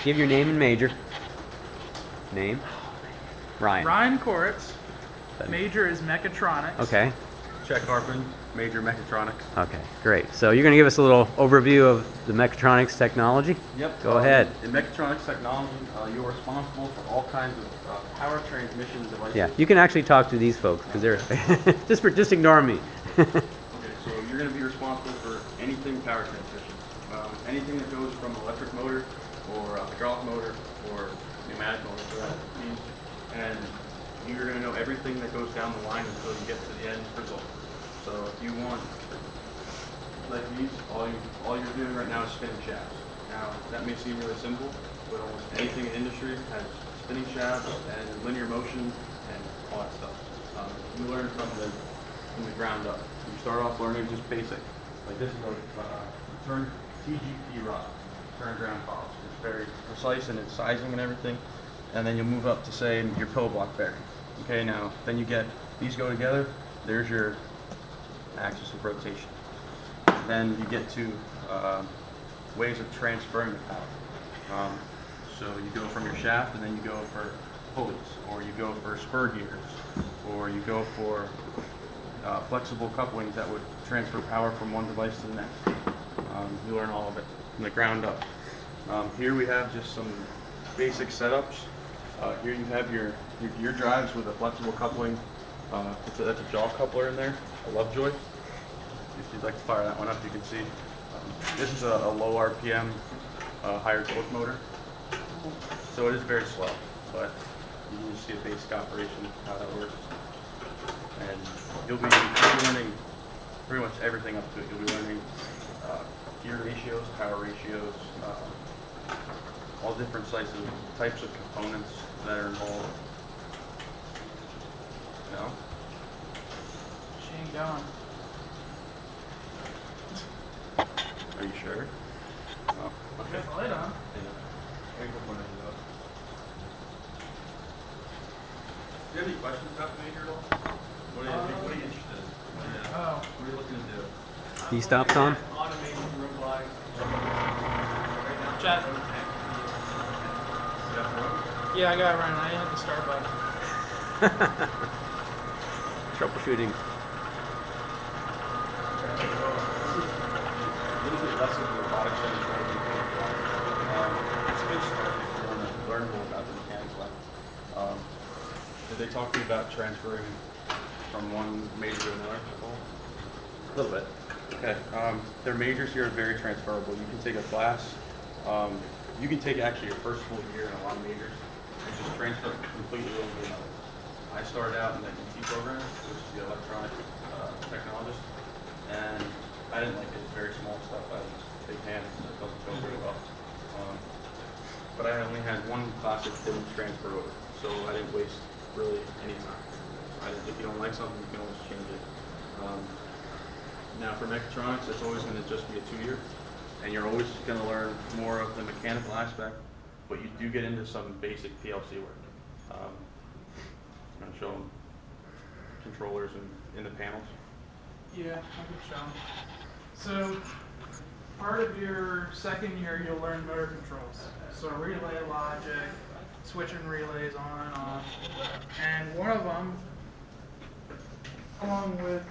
Give your name and major. Name? Ryan. Ryan Koritz. Major is mechatronics. Okay. Chet Harpin, major mechatronics. Okay, great. So you're going to give us a little overview of the mechatronics technology? Yep. Go ahead. In mechatronics technology, you're responsible for all kinds of power transmission devices. Yeah, you can actually talk to these folks because they're just ignore me. Okay, so you're going to be responsible for anything power transmission. Anything that goes from electric motor or a hydraulic motor or pneumatic motor for that piece. And you're going to know everything that goes down the line until you get to the end result. So if you want, like these, all you're doing right now is spinning shafts. Now, that may seem really simple, but almost anything in industry has spinning shafts and linear motion and all that stuff. You learn from the ground up. You start off learning just basic. Like this is a turn TGP rod, turn ground coils. It's very precise in its sizing and everything. And then you'll move up to, say, your pillow block bearing. Okay, now, then you get, these go together, there's your axis of rotation. Then you get to ways of transferring the power. So you go from your shaft, and then you go for pulleys, or you go for spur gears, or you go for flexible couplings that would transfer power from one device to the next. You learn all of it from the ground up. Here we have just some basic setups. Here you have your drives with a flexible coupling. That's a jaw coupler in there, a Lovejoy. If you'd like to fire that one up, you can see. This is a low RPM, higher torque motor. So it is very slow, but you can just see a basic operation, how that works. And you'll be learning pretty much everything up to it. You'll be learning gear ratios, power ratios, all different types of components that are involved. You know? She ain't going. Are you sure? Oh, okay. Put the light on. Yeah. Do you have any questions about the major at all? What are you interested in? Oh. What are you looking to do? E-stops on? Automation, robotics. Chat. Yeah, I got it running. I hit the start button. Troubleshooting. A little bit less of the robotics than it's going to be. It's a good start if you want to learn more about the mechanics lab. Did they talk to you about transferring from one major to another? A little bit. Okay. Their majors here are very transferable. You can take a class. You can take actually your first full year in a lot of majors and just transfer completely over to another. I started out in the ET program, which is the electronic technologist, and I didn't like it. It's very small stuff. I was big hands, so it doesn't go very well. But I only had one class that didn't transfer over, so I didn't waste really any time. If you don't like something, you can always change it. Now for mechatronics, it's always going to just be a 2-year, and you're always going to learn more of the mechanical aspect, but you do get into some basic PLC work. I'm going to show them controllers in the panels. Yeah, I can show them. So, part of your second year, you'll learn motor controls. So relay logic, switching relays on and off. And one of them, along with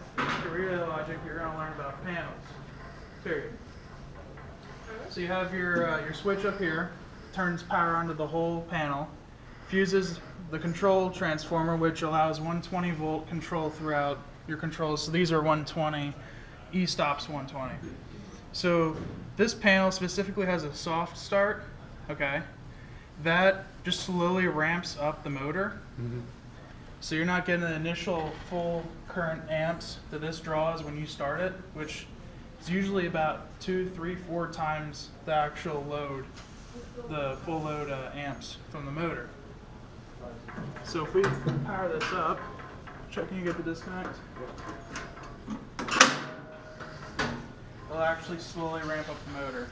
the relay logic, you're going to learn about panels. Period. So you have your switch up here, turns power onto the whole panel, fuses the control transformer, which allows 120 volt control throughout your controls. So these are 120, E-stops 120. So this panel specifically has a soft start, okay? That just slowly ramps up the motor. Mm-hmm. So you're not getting the initial full current amps that this draws when you start it, which is usually about 2, 3, 4 times the actual load, the full load amps from the motor. So if we power this up, Chuck, can you get the disconnect? It'll actually slowly ramp up the motor.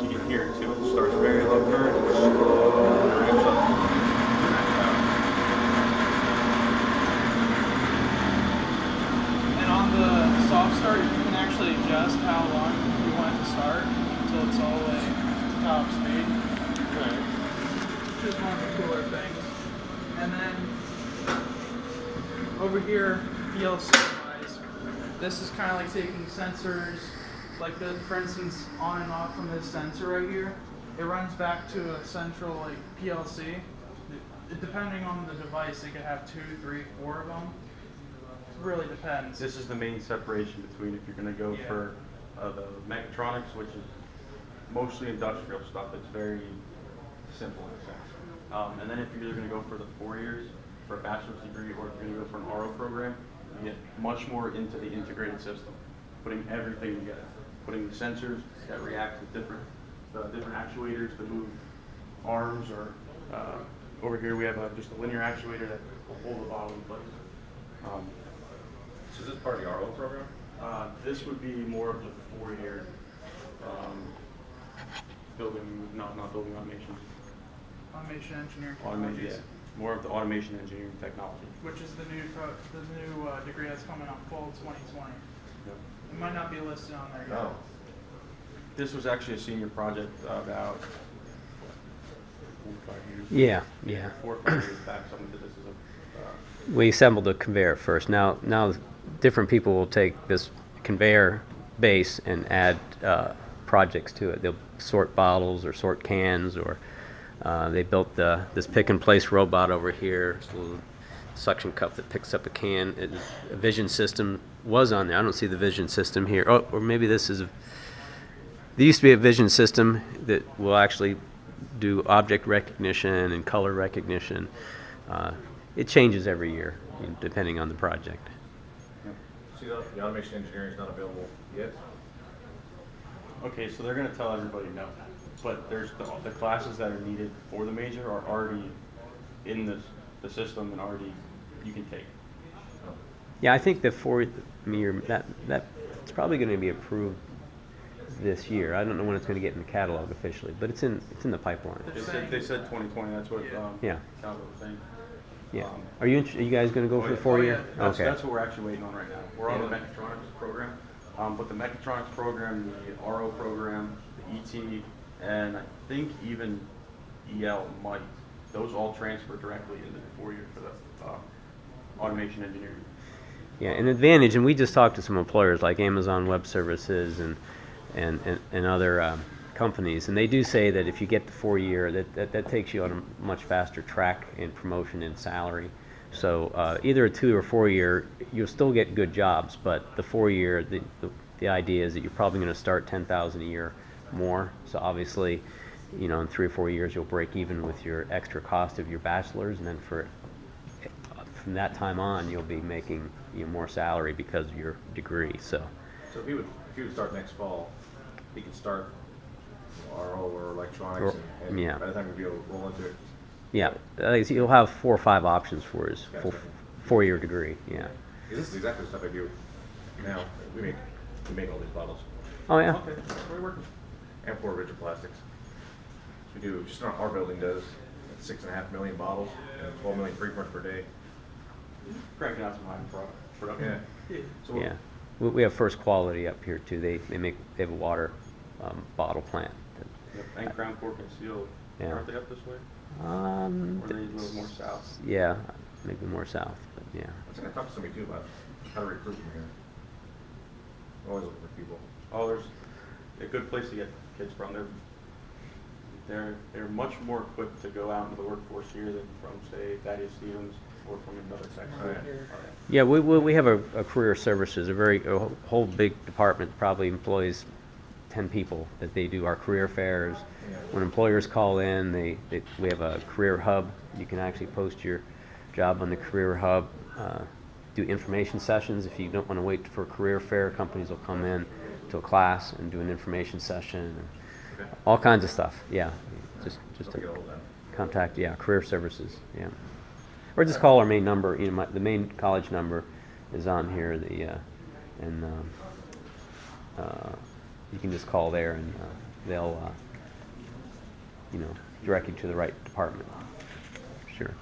You can hear it too. It starts very low current and slowly ramps up. And on the soft start, you can actually adjust how long you want it to start until it's all the way to top speed. Okay. over here, PLC wise, this is kind of like taking sensors, like the, for instance, on and off from this sensor right here. It runs back to a central like PLC. Depending on the device, it could have 2, 3, 4 of them. It really depends. This is the main separation between if you're going to go Yeah. for the mechatronics, which is mostly industrial stuff. It's very simple in a sense. And then if you're either going to go for the 4 years for a bachelor's degree, or if you're going to go for an RO program, you get much more into the integrated system, putting everything together, putting the sensors that react to different actuators to move arms, or over here we have just a linear actuator that will hold the bottle in place. So is this part of the RO program? This would be more of the 4-year building, not building automation. Automation engineering Automation, technologies, yeah. More of the automation engineering technology. which is the new degree that's coming up fall 2020. Yep. It might not be listed on there yet. No. This was actually a senior project about 4 or 5 years. Yeah. 4 or 5 years back. Someone did this as a We assembled a conveyor first. Now different people will take this conveyor base and add projects to it. They'll sort bottles or sort cans, or they built this pick and place robot over here. It's a little suction cup that picks up a can. A vision system was on there. I don't see the vision system here. Oh, or maybe this is there used to be a vision system that will actually do object recognition and color recognition. It changes every year, depending on the project. See, the automation engineering is not available yet? Okay, so they're going to tell everybody no, but there's the classes that are needed for the major are already in the system and already you can take. Yeah, I think the 4-year that's probably going to be approved this year. I don't know when it's going to get in the catalog officially, but it's in the pipeline. They said 2020. That's what Yeah. Calvo was saying. Yeah. Are you guys going to go for the 4-year? That's, Okay. that's what we're actually waiting on right now. We're on the mechatronics program, but the mechatronics program, the RO program, the ET, and I think even EL might. Those all transfer directly into the 4-year for the automation engineering. Yeah, an advantage, and we just talked to some employers like Amazon Web Services and other companies, and they do say that if you get the 4-year, that takes you on a much faster track in promotion and salary. So either a 2 or 4-year, you'll still get good jobs, but the 4-year, the idea is that you're probably going to start $10,000 a year more. So obviously, in 3 or 4 years, you'll break even with your extra cost of your bachelor's, and then from that time on, you'll be making more salary because of your degree. So So if he would start next fall, he could start RO or electronics, and yeah. by the time he'd be able to roll into it. yeah, you'll have 4 or 5 options for his Gotcha. 4-year degree. Yeah. This is exactly the stuff I do now. We make all these bottles. Oh yeah. Okay, we're working. And for rigid plastics. We do, just our building does 6.5 million bottles and 12 million pre-prints per day. Cranking out some high production. Yeah. So Yeah, we have first quality up here too. They have a water bottle plant. Yep. And Crown Cork and Seal. Yeah. Aren't they up this way? Or are they a little more south? Yeah, maybe more south, but yeah. I was going to talk to somebody too about how to recruit from here. I'm always looking for people. Oh, there's a good place to get kids from. They're much more equipped to go out into the workforce here than from, say, Thaddeus Stevens or from another section. Oh, yeah. Yeah, we have a career services, a whole big department, probably employs 10 people that they do our career fairs. Yeah. When employers call in, we have a career hub. You can actually post your job on the career hub. Do information sessions. If you don't want to wait for a career fair, companies will come in to a class and do an information session. Okay. All kinds of stuff. Yeah, just Don't to get old then. contact. Yeah, career services. Yeah, or just call our main number. The main college number is on here. You can just call there, and they'll direct you to the right department. Sure.